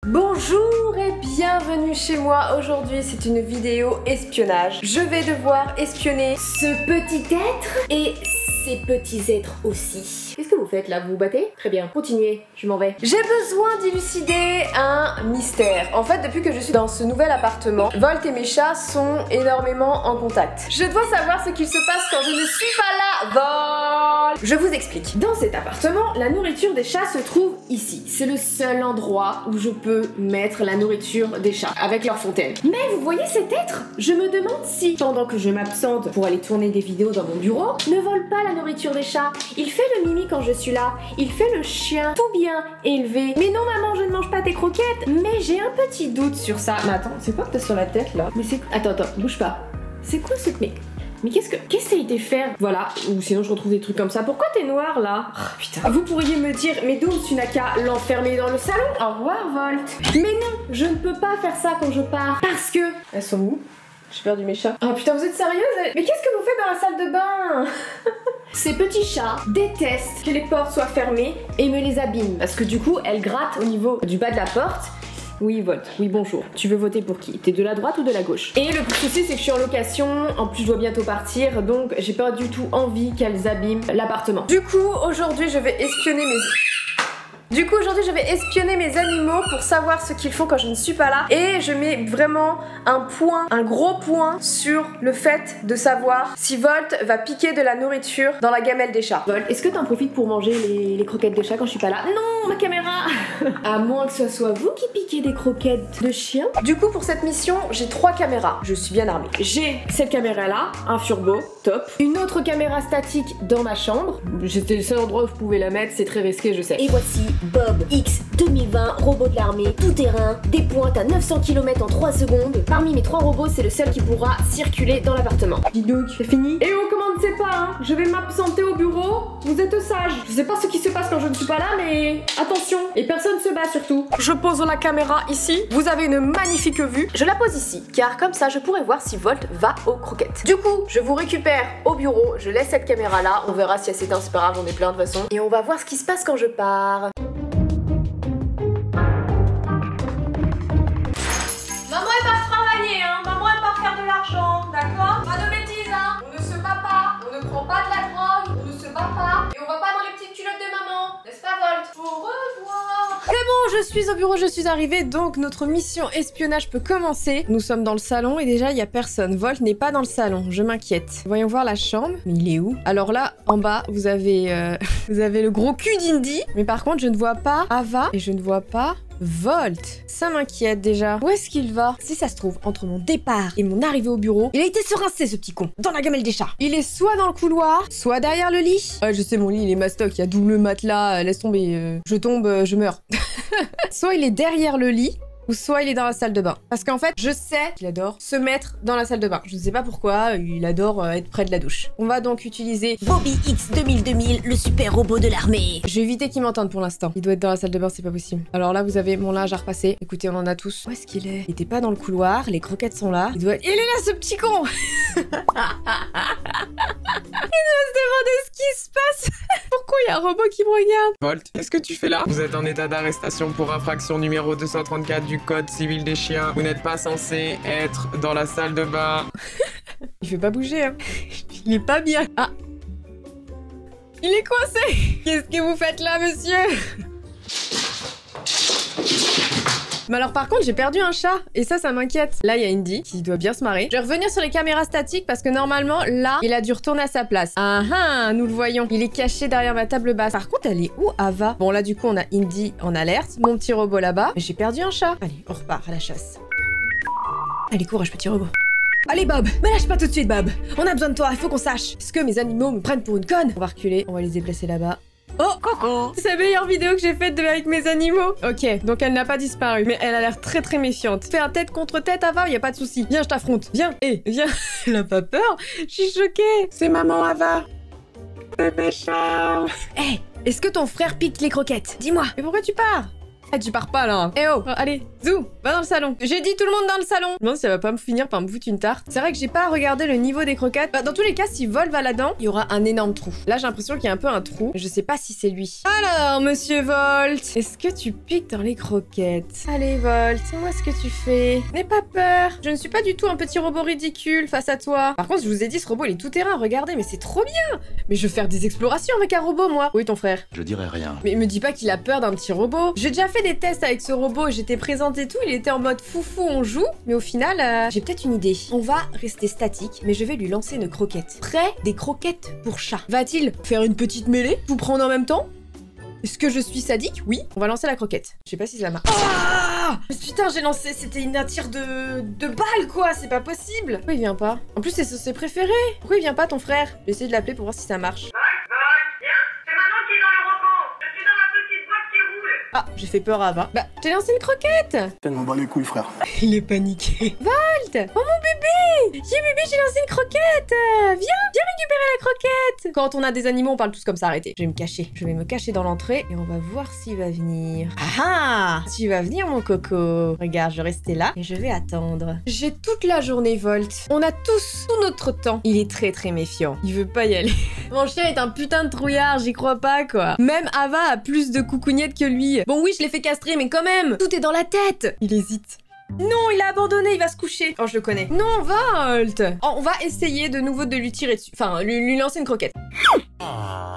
Bonjour et bienvenue chez moi. Aujourd'hui c'est une vidéo espionnage. Je vais devoir espionner ce petit être et ces petits êtres aussi. Qu'est-ce que vous faites là? Vous vous battez? Très bien, continuez, je m'en vais. J'ai besoin d'élucider un mystère. En fait, depuis que je suis dans ce nouvel appartement, Volt et mes chats sont énormément en contact. Je dois savoir ce qu'il se passe quand je ne suis pas là. Volt! Je vous explique. Dans cet appartement, la nourriture des chats se trouve ici. C'est le seul endroit où je peux mettre la nourriture des chats avec leur fontaine. Mais vous voyez cet être? Je me demande si, pendant que je m'absente pour aller tourner des vidéos dans mon bureau, ne vole pas la nourriture des chats. Il fait le mimi quand je suis là. Il fait le chien tout bien élevé. Mais non maman, je ne mange pas tes croquettes. Mais j'ai un petit doute sur ça. Mais attends, c'est quoi que t'as sur la tête là? Mais c'est... Attends, bouge pas. C'est quoi ce... Mais qu'est-ce que ça a été faire? Voilà, ou sinon je retrouve des trucs comme ça. Pourquoi t'es noir là? Oh, putain. Vous pourriez me dire, mais Doom, tu n'as qu'à l'enfermer dans le salon. Au revoir, Volt. Mais non, je ne peux pas faire ça quand je pars. Parce que... Elles sont où? J'ai perdu mes chats. Oh putain, vous êtes sérieuse? Mais qu'est-ce que vous faites dans la salle de bain? Ces petits chats détestent que les portes soient fermées et me les abîment. Parce que du coup, elles grattent au niveau du bas de la porte. Oui, Volt. Oui, bonjour. Tu veux voter pour qui? T'es de la droite ou de la gauche? Et le souci, c'est que je suis en location. En plus, je dois bientôt partir. Donc, j'ai pas du tout envie qu'elles abîment l'appartement. Du coup, aujourd'hui, je vais espionner mes animaux pour savoir ce qu'ils font quand je ne suis pas là. Et je mets vraiment un gros point sur le fait de savoir si Volt va piquer de la nourriture dans la gamelle des chats. Volt, est-ce que t'en profites pour manger les croquettes de chat quand je suis pas là? Non, ma caméra. À moins que ce soit vous qui piquez des croquettes de chien. Du coup, pour cette mission, j'ai 3 caméras. Je suis bien armée. J'ai cette caméra là, un furbo, top. Une autre caméra statique dans ma chambre. C'était le seul endroit où je pouvais la mettre, c'est très risqué, je sais. Et voici Bob X 2020, robot de l'armée, tout terrain, des pointes à 900 km en 3 secondes. Parmi mes 3 robots, c'est le seul qui pourra circuler dans l'appartement. Dis donc, c'est fini? Et on commande c'est pas, hein. Je vais m'absenter au bureau. Vous êtes sages. Je sais pas ce qui se passe quand je ne suis pas là, mais attention. Et personne se bat surtout. Je pose la caméra ici. Vous avez une magnifique vue. Je la pose ici, car comme ça, je pourrais voir si Volt va aux croquettes. Du coup, je vous récupère au bureau. Je laisse cette caméra là. On verra si elle s'éteint, c'est pas grave, j'en ai plein de toute façon. Et on va voir ce qui se passe quand je pars. Maman elle part travailler, hein. Maman elle part faire de l'argent, d'accord? Pas de bêtises, hein. On ne se bat pas, on ne prend pas de la drogue, on ne se bat pas. Et on va pas dans les petites culottes de maman, n'est-ce pas Volt? Au revoir. C'est bon, je suis au bureau, je suis arrivée, donc notre mission espionnage peut commencer. Nous sommes dans le salon et déjà il y a personne. Volt n'est pas dans le salon, je m'inquiète. Voyons voir la chambre. Mais il est où? Alors là, en bas, vous avez le gros cul d'Indy. Mais par contre, je ne vois pas Ava et je ne vois pas Volt. Ça m'inquiète déjà. Où est-ce qu'il va? Si ça se trouve, entre mon départ et mon arrivée au bureau, il a été se rincer ce petit con, dans la gamelle des chats. Il est soit dans le couloir, soit derrière le lit. Je sais, mon lit, il est mastoc, il y a double matelas, laisse tomber. Je tombe, je meurs. Soit il est derrière le lit, ou soit il est dans la salle de bain. Parce qu'en fait, je sais qu'il adore se mettre dans la salle de bain. Je ne sais pas pourquoi, il adore être près de la douche. On va donc utiliser Bobby X 2000, le super robot de l'armée. Je vais éviter qu'il m'entende pour l'instant. Il doit être dans la salle de bain, c'est pas possible. Alors là, vous avez mon linge à repasser. Écoutez, on en a tous. Où est-ce qu'il est? Il était pas dans le couloir, les croquettes sont là. Il est là, ce petit con. Il doit se demander ce qui se passe. Pourquoi il y a un robot qui me regarde? Volt, qu'est-ce que tu fais là? Vous êtes en état d'arrestation pour infraction numéro 234 du code civil des chiens. Vous n'êtes pas censé être dans la salle de bain. Il fait pas bouger, hein. Il est pas bien. Ah. Il est coincé. Qu'est-ce que vous faites là, monsieur? Mais alors par contre j'ai perdu un chat et ça m'inquiète. Là il y a Indy qui doit bien se marrer. Je vais revenir sur les caméras statiques parce que normalement là il a dû retourner à sa place. Ah ah, nous le voyons. Il est caché derrière ma table basse. Par contre elle est où Ava? Bon là du coup on a Indy en alerte. Mon petit robot là-bas. Mais j'ai perdu un chat. Allez on repart à la chasse. Allez courage petit robot. Allez Bob, me lâche pas tout de suite Bob. On a besoin de toi, il faut qu'on sache. Est-ce que mes animaux me prennent pour une conne? On va reculer, on va les déplacer là-bas. Oh, coucou! C'est la meilleure vidéo que j'ai faite avec mes animaux. Ok, donc elle n'a pas disparu, mais elle a l'air très très méfiante. Fais un tête contre tête, Ava, y a pas de souci. Viens, je t'affronte. Viens, viens. Elle a pas peur. Je suis choquée. C'est maman Ava. Bébé chat. Est-ce que ton frère pique les croquettes? Dis-moi. Mais pourquoi tu pars? Ah, tu pars pas là. Eh oh, allez, zou, Va dans le salon. J'ai dit tout le monde dans le salon. Je me demande si ça va pas me finir par me foutre une tarte. C'est vrai que j'ai pas regardé le niveau des croquettes. Bah, dans tous les cas, si Volt va là-dedans, il y aura un énorme trou. Là, j'ai l'impression qu'il y a un peu un trou. Mais je sais pas si c'est lui. Alors, monsieur Volt, est-ce que tu piques dans les croquettes? Allez, Volt, dis-moi ce que tu fais. N'aie pas peur. Je ne suis pas du tout un petit robot ridicule face à toi. Par contre, je vous ai dit, ce robot, il est tout terrain. Regardez, mais c'est trop bien. Mais je veux faire des explorations avec un robot, moi. Oui, ton frère. Je dirais rien. Mais me dis pas qu'il a peur d'un petit robot. J'ai déjà fait des tests avec ce robot. J'étais présente et tout. Il était en mode foufou, on joue. Mais au final, j'ai peut-être une idée. On va rester statique, mais je vais lui lancer une croquette. Prêt? Des croquettes pour chat. Va-t-il faire une petite mêlée? Vous prendre en même temps? Est-ce que je suis sadique? Oui. On va lancer la croquette. Je sais pas si ça marche. Ah! Mais putain, j'ai lancé. C'était un tir de balle, quoi. C'est pas possible. Pourquoi il vient pas? En plus, c'est ses préférés. Pourquoi il vient pas, ton frère? Je vais essayer de l'appeler pour voir si ça marche. Ah, j'ai fait peur à Ava. Bah, j'ai lancé une croquette. Je m'en bats les couilles, frère. Il est paniqué. Volt! Oh mon bébé! Bébé, j'ai lancé une croquette. Viens récupérer la croquette. Quand on a des animaux, on parle tous comme ça, arrêtez. Je vais me cacher. Je vais me cacher dans l'entrée et on va voir s'il va venir. Ah ah! Tu vas venir, mon coco. Regarde, je vais rester là et je vais attendre. J'ai toute la journée, Volt. On a tous tout notre temps. Il est très très méfiant. Il veut pas y aller. Mon chien est un putain de trouillard, j'y crois pas, quoi. Même Ava a plus de coucougnettes que lui. Bon, oui, je l'ai fait castrer, mais quand même, tout est dans la tête. Il hésite. Non, il a abandonné, il va se coucher. Oh, je le connais. Non, Volt. Oh, on va essayer de nouveau de lui tirer dessus. Enfin, lui lancer une croquette.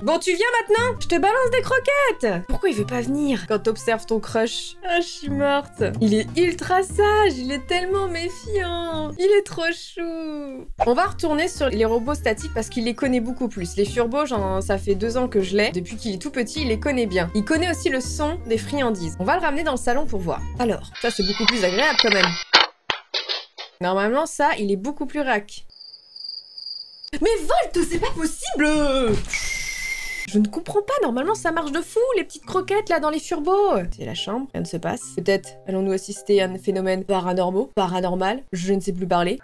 Bon, tu viens maintenant? Je te balance des croquettes. Pourquoi il veut pas venir quand t'observes ton crush? Ah, je suis morte. Il est ultra sage, il est tellement méfiant. Il est trop chou. On va retourner sur les robots statiques parce qu'il les connaît beaucoup plus. Les Furbo, ça fait 2 ans que je l'ai. Depuis qu'il est tout petit, il les connaît bien. Il connaît aussi le son des friandises. On va le ramener dans le salon pour voir. Alors, ça c'est beaucoup plus agréable quand même. Normalement, ça, il est beaucoup plus rac. Mais Volt, c'est pas possible! Je ne comprends pas, normalement ça marche de fou, les petites croquettes là dans les Furbo. C'est la chambre, rien ne se passe. Peut-être allons-nous assister à un phénomène paranormal, je ne sais plus parler.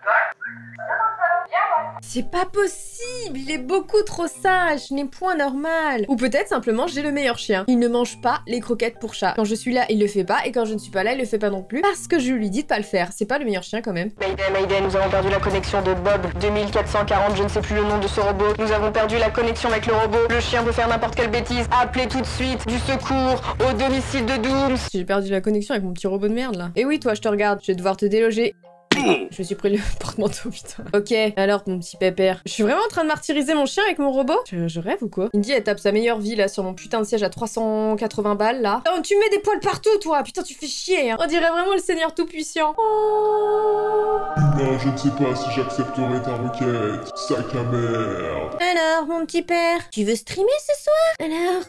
C'est pas possible, il est beaucoup trop sage, ce n'est point normal. Ou peut-être simplement j'ai le meilleur chien. Il ne mange pas les croquettes pour chat. Quand je suis là, il le fait pas, et quand je ne suis pas là, il le fait pas non plus. Parce que je lui dis de pas le faire. C'est pas le meilleur chien quand même. Mayday, nous avons perdu la connexion de Bob 2440, je ne sais plus le nom de ce robot. Nous avons perdu la connexion avec le robot. Le chien peut faire n'importe quelle bêtise. Appelez tout de suite du secours au domicile de Dooms. J'ai perdu la connexion avec mon petit robot de merde là. Et oui, toi, je te regarde, je vais devoir te déloger. Je me suis pris le porte-manteau, putain. Ok, alors mon petit pépère. Je suis vraiment en train de martyriser mon chien avec mon robot? Je rêve ou quoi? Indy, elle tape sa meilleure vie là sur mon putain de siège à 380 balles là. Oh, tu mets des poils partout toi! Putain, tu fais chier hein. On dirait vraiment le Seigneur Tout-Puissant. Oh. Non, je ne sais pas si j'accepterai ta requête. Sac à merde. Alors, mon petit père, tu veux streamer ce soir? Alors,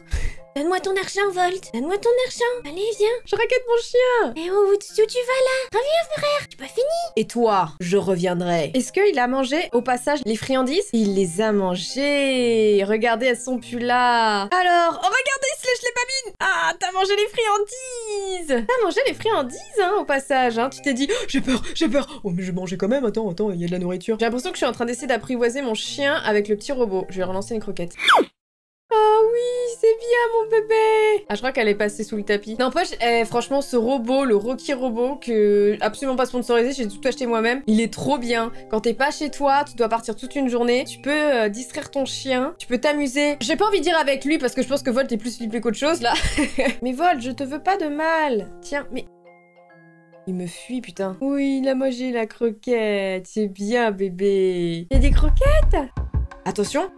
donne-moi ton argent, Volt. Donne-moi ton argent. Allez, viens. Je raquette mon chien. Et où tu vas là? Reviens, frère. Tu pas fini? Et toi, je reviendrai. Est-ce qu'il a mangé au passage les friandises? Il les a mangées. Regardez, elles sont plus là. Alors, oh regardez, il se lèche les babines. Ah, t'as mangé les friandises. T'as mangé les friandises, hein, au passage. Hein. Tu t'es dit, oh, j'ai peur. Oh, mais je mangeais quand même. Attends, il y a de la nourriture. J'ai l'impression que je suis en train d'essayer d'apprivoiser mon chien avec le petit robot. Je vais relancer une croquette. Ah oui, c'est bien mon bébé. Ah, je crois qu'elle est passée sous le tapis. N'empêche, franchement, ce robot, le Rocky Robot, que absolument pas sponsorisé, j'ai tout acheté moi-même, il est trop bien. Quand t'es pas chez toi, tu dois partir toute une journée, tu peux distraire ton chien, tu peux t'amuser. J'ai pas envie de dire avec lui parce que je pense que Volt est plus flippé qu'autre chose, là. Mais Volt, je te veux pas de mal. Tiens, mais... Il me fuit, putain. Oui, il a mangé la croquette. C'est bien, bébé. Il y a des croquettes? Attention.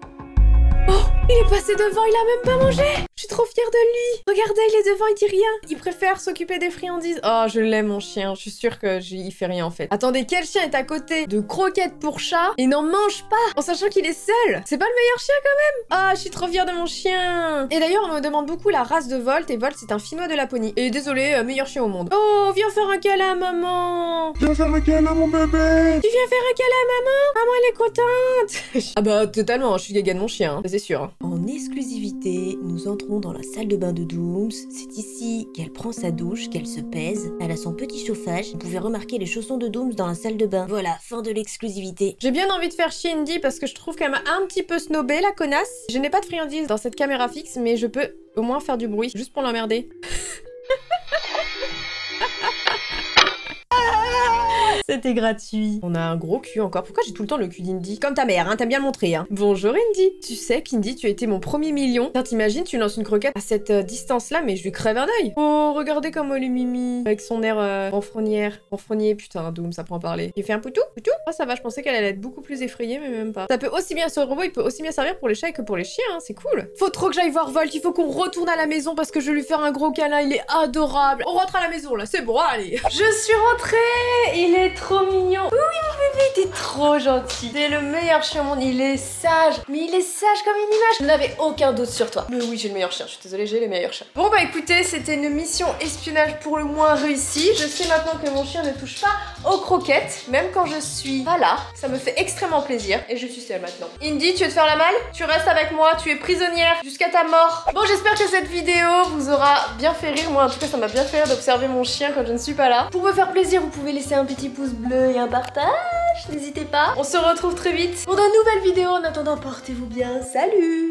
Oh, il est passé devant, il a même pas mangé. Je suis trop fière de lui. Regardez, il est devant, il dit rien. Il préfère s'occuper des friandises. Oh, je l'aime mon chien. Je suis sûre qu'il fait rien en fait. Attendez, quel chien est à côté de croquettes pour chat et n'en mange pas en sachant qu'il est seul? C'est pas le meilleur chien quand même? Ah, je suis trop fière de mon chien. Et d'ailleurs, on me demande beaucoup la race de Volt et Volt c'est un Finnois de Laponie. Et désolé, meilleur chien au monde. Oh, viens faire un câlin à maman. Viens faire un câlin à mon bébé. Tu viens faire un câlin à maman? Maman, elle est contente. Ah bah totalement, je suis gaga de mon chien, c'est sûr. Hein. En exclusivité, nous entrons dans la salle de bain de Dooms. C'est ici qu'elle prend sa douche, qu'elle se pèse. Elle a son petit chauffage. Vous pouvez remarquer les chaussons de Dooms dans la salle de bain. Voilà, fin de l'exclusivité. J'ai bien envie de faire chier Indy parce que je trouve qu'elle m'a un petit peu snobé, la connasse. Je n'ai pas de friandises dans cette caméra fixe, mais je peux au moins faire du bruit, juste pour l'emmerder. C'était gratuit. On a un gros cul encore. Pourquoi j'ai tout le temps le cul d'Indy? Comme ta mère, hein, t'aimes bien le montrer, hein. Bonjour Indy. Tu sais qu'Indy, tu as été mon premier million. Tiens, t'imagines, tu lances une croquette à cette distance-là, mais je lui crève un œil. Oh, regardez comme elle est mimi. Avec son air renfrognière. Renfrognier, putain, Doom, ça prend à parler. Il fait un poutou? Poutou? Ah, ça va, je pensais qu'elle allait être beaucoup plus effrayée, mais même pas. Ça peut aussi bien, ce robot, il peut aussi bien servir pour les chats que pour les chiens, hein, c'est cool. Faut trop que j'aille voir Volt, il faut qu'on retourne à la maison parce que je vais lui faire un gros câlin, il est adorable. On rentre à la maison, là, c'est bon, allez. Je suis rentrée, il est trop mignon. Oui, mon bébé, t'es trop gentil. T'es le meilleur chien au monde, il est sage. Mais il est sage comme une image. Je n'avais aucun doute sur toi. Mais oui, j'ai le meilleur chien, je suis désolée, j'ai les meilleurs chiens. Bon bah écoutez, c'était une mission espionnage pour le moins réussie. Je sais maintenant que mon chien ne touche pas aux croquettes, même quand je suis pas là. Ça me fait extrêmement plaisir et je suis seule maintenant. Indy, tu veux te faire la malle? Tu restes avec moi, tu es prisonnière jusqu'à ta mort. Bon, j'espère que cette vidéo vous aura bien fait rire. Moi, en tout cas, ça m'a bien fait rire d'observer mon chien quand je ne suis pas là. Pour me faire plaisir, vous pouvez laisser un petit pouce bleu et un partage. N'hésitez pas. On se retrouve très vite pour de nouvelles vidéos. En attendant, portez-vous bien. Salut!